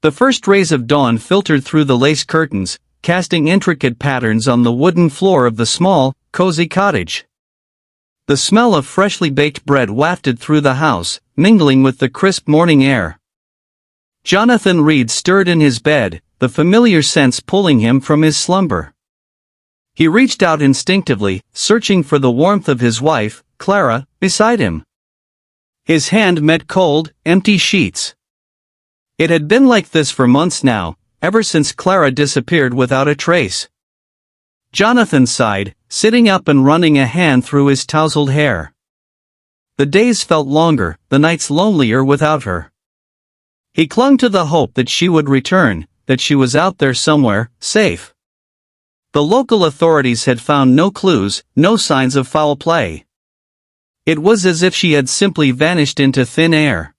The first rays of dawn filtered through the lace curtains, casting intricate patterns on the wooden floor of the small, cozy cottage. The smell of freshly baked bread wafted through the house, mingling with the crisp morning air. Jonathan Reed stirred in his bed, the familiar scents pulling him from his slumber. He reached out instinctively, searching for the warmth of his wife, Clara, beside him. His hand met cold, empty sheets. It had been like this for months now, ever since Clara disappeared without a trace. Jonathan sighed, sitting up and running a hand through his tousled hair. The days felt longer, the nights lonelier without her. He clung to the hope that she would return, that she was out there somewhere, safe. The local authorities had found no clues, no signs of foul play. It was as if she had simply vanished into thin air.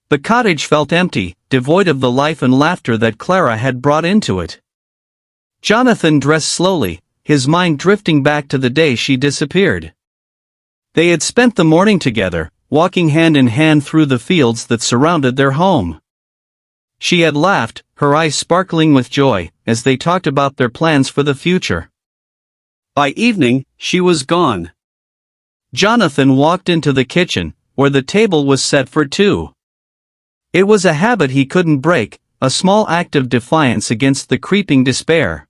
The cottage felt empty, devoid of the life and laughter that Clara had brought into it. Jonathan dressed slowly, his mind drifting back to the day she disappeared. They had spent the morning together, walking hand in hand through the fields that surrounded their home. She had laughed, her eyes sparkling with joy, as they talked about their plans for the future. By evening, she was gone. Jonathan walked into the kitchen, where the table was set for two. It was a habit he couldn't break, a small act of defiance against the creeping despair.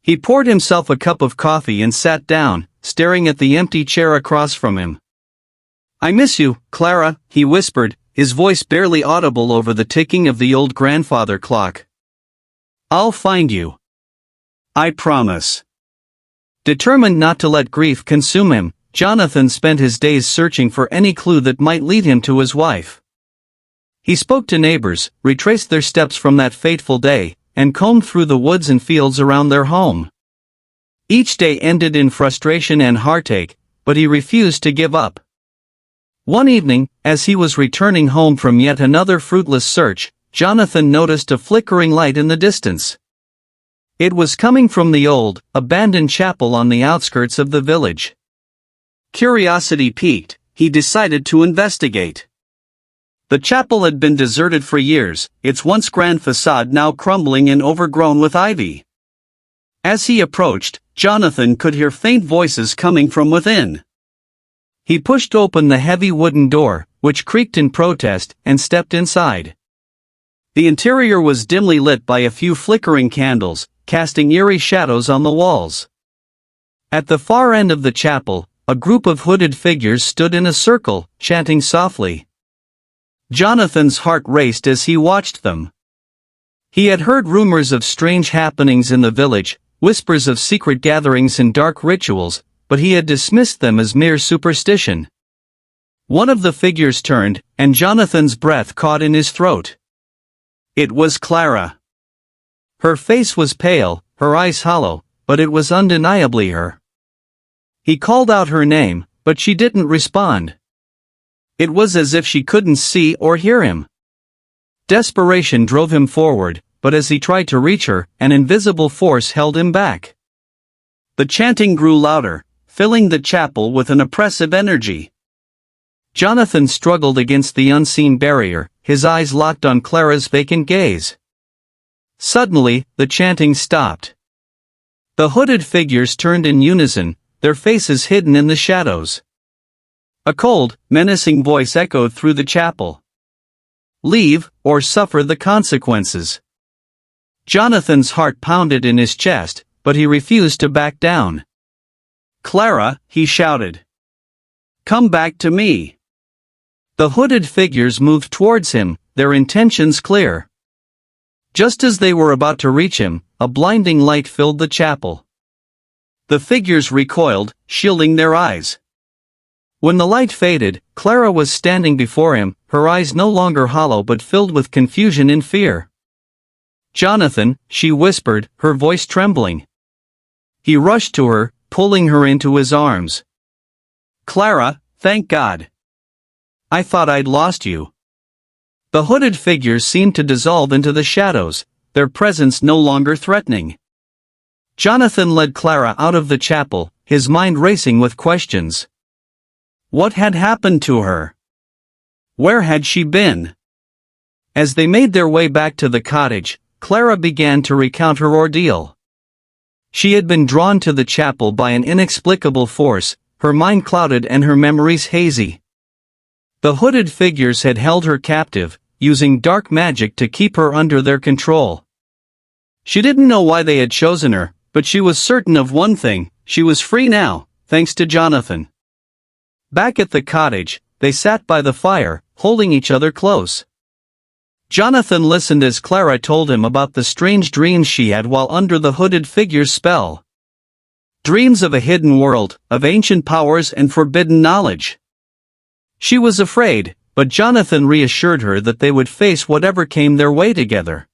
He poured himself a cup of coffee and sat down, staring at the empty chair across from him. "I miss you, Clara," he whispered, his voice barely audible over the ticking of the old grandfather clock. "I'll find you. I promise." Determined not to let grief consume him, Jonathan spent his days searching for any clue that might lead him to his wife. He spoke to neighbors, retraced their steps from that fateful day, and combed through the woods and fields around their home. Each day ended in frustration and heartache, but he refused to give up. One evening, as he was returning home from yet another fruitless search, Jonathan noticed a flickering light in the distance. It was coming from the old, abandoned chapel on the outskirts of the village. Curiosity piqued, he decided to investigate. The chapel had been deserted for years, its once grand facade now crumbling and overgrown with ivy. As he approached, Jonathan could hear faint voices coming from within. He pushed open the heavy wooden door, which creaked in protest, and stepped inside. The interior was dimly lit by a few flickering candles, casting eerie shadows on the walls. At the far end of the chapel, a group of hooded figures stood in a circle, chanting softly. Jonathan's heart raced as he watched them. He had heard rumors of strange happenings in the village, whispers of secret gatherings and dark rituals, but he had dismissed them as mere superstition. One of the figures turned, and Jonathan's breath caught in his throat. It was Clara. Her face was pale, her eyes hollow, but it was undeniably her. He called out her name, but she didn't respond. It was as if she couldn't see or hear him. Desperation drove him forward, but as he tried to reach her, an invisible force held him back. The chanting grew louder, filling the chapel with an oppressive energy. Jonathan struggled against the unseen barrier, his eyes locked on Clara's vacant gaze. Suddenly, the chanting stopped. The hooded figures turned in unison, their faces hidden in the shadows. A cold, menacing voice echoed through the chapel. "Leave, or suffer the consequences." Jonathan's heart pounded in his chest, but he refused to back down. "Clara," he shouted. "Come back to me." The hooded figures moved towards him, their intentions clear. Just as they were about to reach him, a blinding light filled the chapel. The figures recoiled, shielding their eyes. When the light faded, Clara was standing before him, her eyes no longer hollow but filled with confusion and fear. "Jonathan," she whispered, her voice trembling. He rushed to her, pulling her into his arms. "Clara, thank God. I thought I'd lost you." The hooded figures seemed to dissolve into the shadows, their presence no longer threatening. Jonathan led Clara out of the chapel, his mind racing with questions. What had happened to her? Where had she been? As they made their way back to the cottage, Clara began to recount her ordeal. She had been drawn to the chapel by an inexplicable force, her mind clouded and her memories hazy. The hooded figures had held her captive, using dark magic to keep her under their control. She didn't know why they had chosen her, but she was certain of one thing: she was free now, thanks to Jonathan. Back at the cottage, they sat by the fire, holding each other close. Jonathan listened as Clara told him about the strange dreams she had while under the hooded figure's spell. Dreams of a hidden world, of ancient powers and forbidden knowledge. She was afraid, but Jonathan reassured her that they would face whatever came their way together.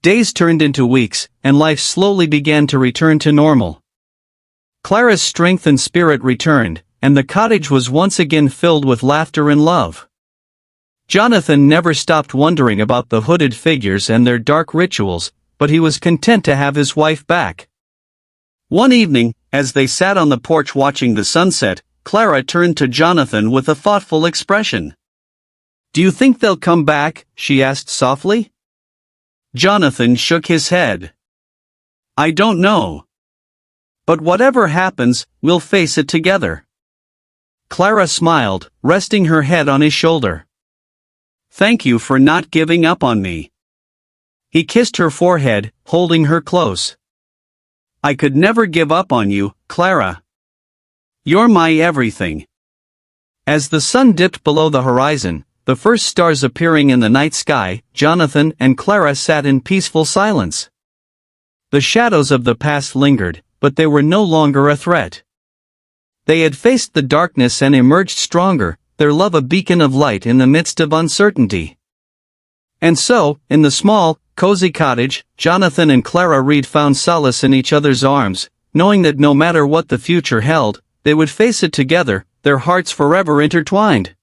Days turned into weeks, and life slowly began to return to normal. Clara's strength and spirit returned, and the cottage was once again filled with laughter and love. Jonathan never stopped wondering about the hooded figures and their dark rituals, but he was content to have his wife back. One evening, as they sat on the porch watching the sunset, Clara turned to Jonathan with a thoughtful expression. "Do you think they'll come back?" she asked softly. Jonathan shook his head. "I don't know. But whatever happens, we'll face it together." Clara smiled, resting her head on his shoulder. "Thank you for not giving up on me." He kissed her forehead, holding her close. "I could never give up on you, Clara. You're my everything." As the sun dipped below the horizon, the first stars appearing in the night sky, Jonathan and Clara sat in peaceful silence. The shadows of the past lingered, but they were no longer a threat. They had faced the darkness and emerged stronger, their love a beacon of light in the midst of uncertainty. And so, in the small, cozy cottage, Jonathan and Clara Reed found solace in each other's arms, knowing that no matter what the future held, they would face it together, their hearts forever intertwined.